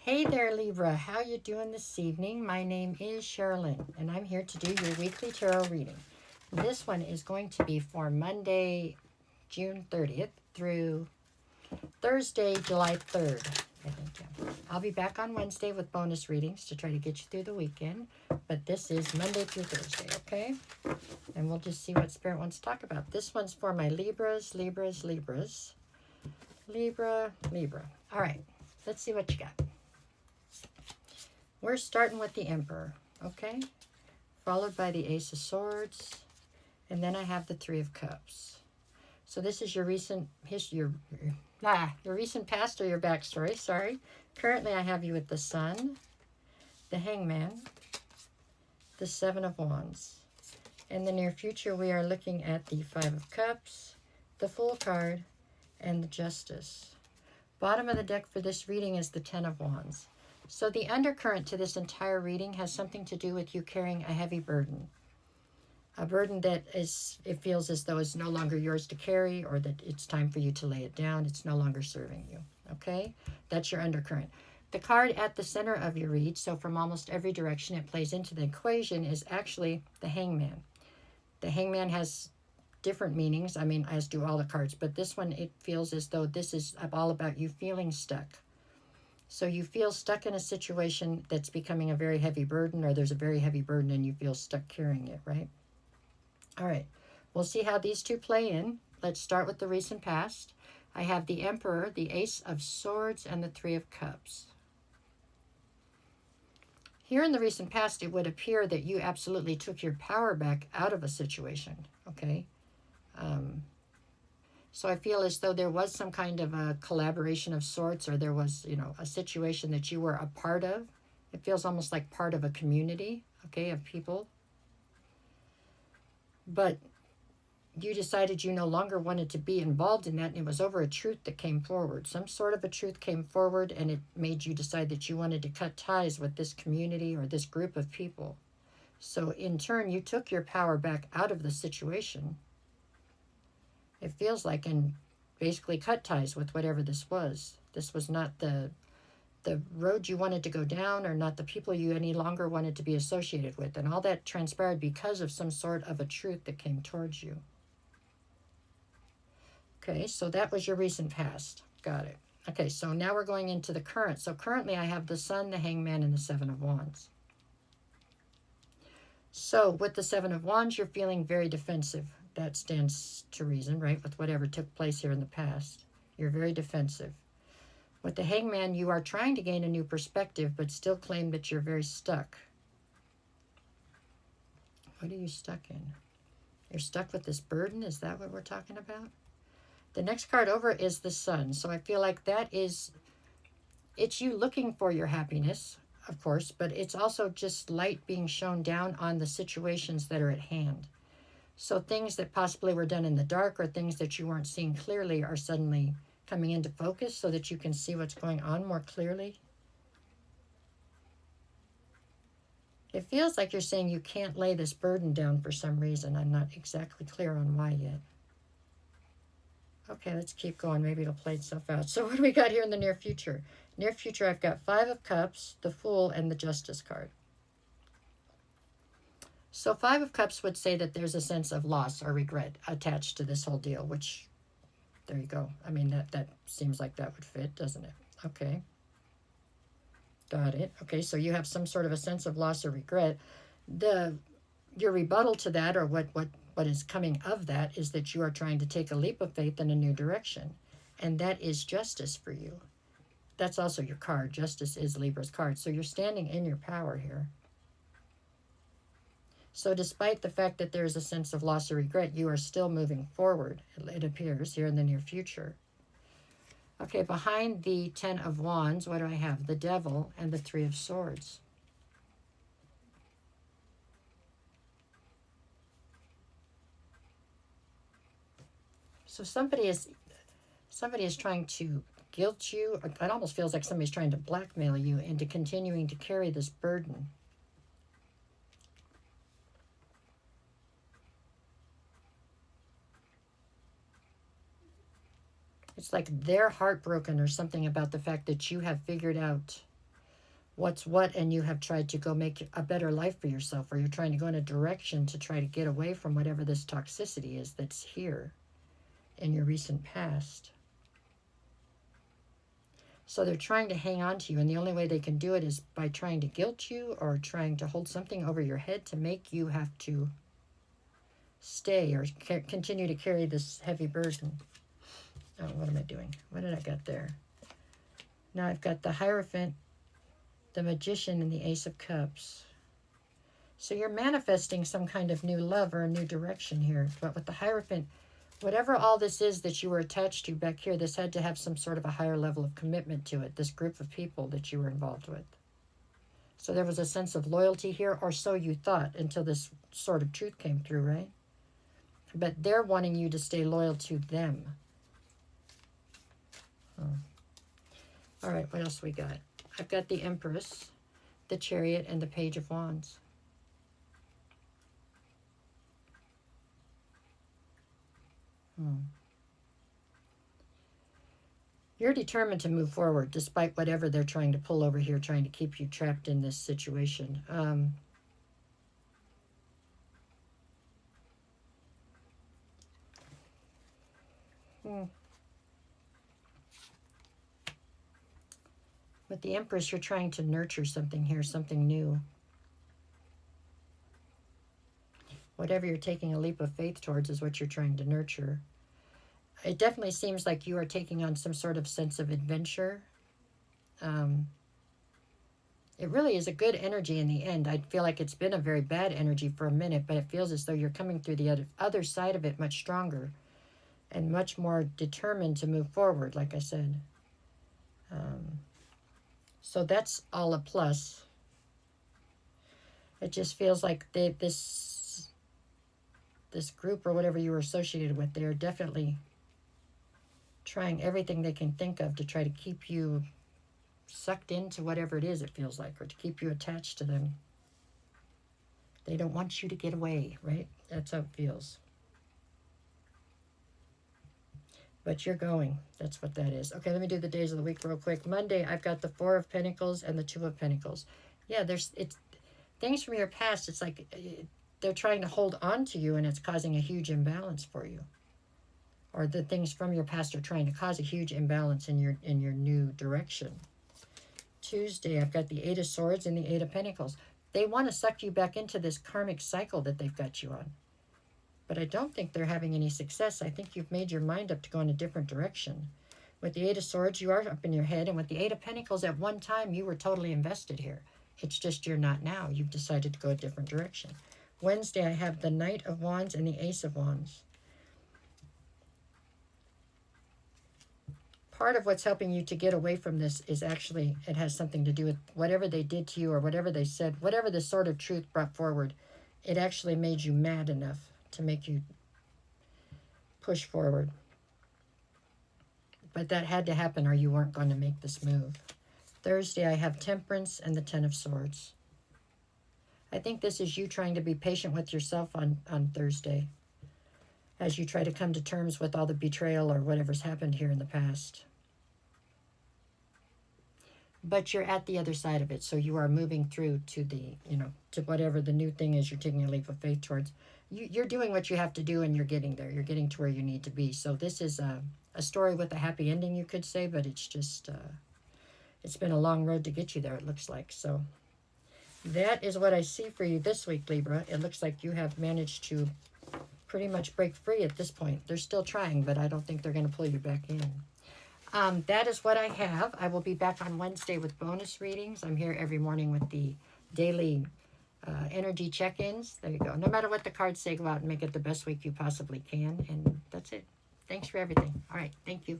Hey there, Libra. How you doing this evening? My name is Sherilyn, and I'm here to do your weekly tarot reading. This one is going to be for Monday, June 30th through Thursday, July 3rd. I think, yeah. I'll be back on Wednesday with bonus readings to try to get you through the weekend, but this is Monday through Thursday, okay? And we'll just see what Spirit wants to talk about. This one's for my Libras. Libra. All right, let's see what you got. We're starting with the Emperor, okay? Followed by the Ace of Swords, and then I have the Three of Cups. So this is your recent history, your recent past or your backstory, sorry. Currently I have you with the Sun, the Hangman, the Seven of Wands. In the near future, we are looking at the Five of Cups, the Fool card, and the Justice. Bottom of the deck for this reading is the Ten of Wands. So the undercurrent to this entire reading has something to do with you carrying a heavy burden. A burden that it feels as though it's no longer yours to carry, or that it's time for you to lay it down. It's no longer serving you, okay? That's your undercurrent. The card at the center of your read, so from almost every direction it plays into the equation, is actually the Hangman. The Hangman has different meanings, as do all the cards, but this one, it feels as though this is all about you feeling stuck. So you feel stuck in a situation that's becoming a very heavy burden, or there's a very heavy burden and you feel stuck carrying it, right? All right, we'll see how these two play in. Let's start with the recent past. I have the Emperor, the Ace of Swords, and the Three of Cups. Here in the recent past, it would appear that you absolutely took your power back out of a situation, okay? So I feel as though there was some kind of a collaboration of sorts, or there was, a situation that you were a part of. It feels almost like part of a community, okay, of people. But you decided you no longer wanted to be involved in that, and it was over a truth that came forward. Some sort of a truth came forward, and it made you decide that you wanted to cut ties with this community or this group of people. So in turn, you took your power back out of the situation, it feels like, and basically cut ties with whatever this was. This was not the road you wanted to go down, or not the people you any longer wanted to be associated with. And all that transpired because of some sort of a truth that came towards you. Okay, so that was your recent past. Got it. Okay, so now we're going into the current. So currently I have the Sun, the Hangman, and the Seven of Wands. So with the Seven of Wands, you're feeling very defensive. That stands to reason, right? With whatever took place here in the past. You're very defensive. With the Hangman, you are trying to gain a new perspective, but still claim that you're very stuck. What are you stuck in? You're stuck with this burden? Is that what we're talking about? The next card over is the Sun. So I feel like it's you looking for your happiness, of course, but it's also just light being shown down on the situations that are at hand. So things that possibly were done in the dark, or things that you weren't seeing clearly, are suddenly coming into focus so that you can see what's going on more clearly. It feels like you're saying you can't lay this burden down for some reason. I'm not exactly clear on why yet. Okay, let's keep going. Maybe it'll play itself out. So what do we got here in the near future? Near future, I've got Five of Cups, the Fool, and the Justice card. So Five of Cups would say that there's a sense of loss or regret attached to this whole deal, which, there you go. That seems like that would fit, doesn't it? Okay. Got it. Okay, so you have some sort of a sense of loss or regret. Your rebuttal to that, or what is coming of that, is that you are trying to take a leap of faith in a new direction. And that is justice for you. That's also your card. Justice is Libra's card. So you're standing in your power here. So despite the fact that there's a sense of loss or regret, you are still moving forward, it appears, here in the near future. Okay, behind the Ten of Wands, what do I have? The Devil and the Three of Swords. So somebody is trying to guilt you. It almost feels like somebody's trying to blackmail you into continuing to carry this burden. It's like they're heartbroken or something about the fact that you have figured out what's what, and you have tried to go make a better life for yourself, or you're trying to go in a direction to try to get away from whatever this toxicity is that's here in your recent past. So they're trying to hang on to you, and the only way they can do it is by trying to guilt you or trying to hold something over your head to make you have to stay or continue to carry this heavy burden. Oh, what am I doing? What did I got there? Now I've got the Hierophant, the Magician, and the Ace of Cups. So you're manifesting some kind of new love or a new direction here. But with the Hierophant, whatever all this is that you were attached to back here, this had to have some sort of a higher level of commitment to it, this group of people that you were involved with. So there was a sense of loyalty here, or so you thought, until this sort of truth came through, right? But they're wanting you to stay loyal to them. All right, what else we got? I've got the Empress, the Chariot, and the Page of Wands. You're determined to move forward despite whatever they're trying to pull over here, trying to keep you trapped in this situation. With the Empress, you're trying to nurture something here, something new. Whatever you're taking a leap of faith towards is what you're trying to nurture. It definitely seems like you are taking on some sort of sense of adventure. It really is a good energy in the end. I feel like it's been a very bad energy for a minute, but it feels as though you're coming through the other side of it much stronger and much more determined to move forward, like I said. So that's all a plus. It just feels like this group or whatever you were associated with, they're definitely trying everything they can think of to try to keep you sucked into whatever it is, it feels like, or to keep you attached to them. They don't want you to get away, right? That's how it feels. But you're going. That's what that is. Okay, let me do the days of the week real quick. Monday, I've got the Four of Pentacles and the Two of Pentacles. Yeah, it's things from your past. It's like they're trying to hold on to you, and it's causing a huge imbalance for you. Or the things from your past are trying to cause a huge imbalance in your new direction. Tuesday, I've got the Eight of Swords and the Eight of Pentacles. They want to suck you back into this karmic cycle that they've got you on. But I don't think they're having any success. I think you've made your mind up to go in a different direction. With the Eight of Swords, you are up in your head. And with the Eight of Pentacles, at one time, you were totally invested here. It's just you're not now. You've decided to go a different direction. Wednesday, I have the Knight of Wands and the Ace of Wands. Part of what's helping you to get away from this is actually, it has something to do with whatever they did to you or whatever they said, whatever the sort of truth brought forward, it actually made you mad enough to make you push forward. But that had to happen or you weren't going to make this move. Thursday, I have Temperance and the Ten of Swords. I think this is you trying to be patient with yourself on Thursday as you try to come to terms with all the betrayal or whatever's happened here in the past. But you're at the other side of it, so you are moving through to the, to whatever the new thing is you're taking a leap of faith towards. You're doing what you have to do, and you're getting there. You're getting to where you need to be. So this is a story with a happy ending, you could say, but it's just, it's been a long road to get you there, it looks like. So that is what I see for you this week, Libra. It looks like you have managed to pretty much break free at this point. They're still trying, but I don't think they're going to pull you back in. That is what I have. I will be back on Wednesday with bonus readings. I'm here every morning with the daily energy check-ins. There you go. No matter what the cards say, go out and make it the best week you possibly can. And that's it. Thanks for everything. All right. Thank you.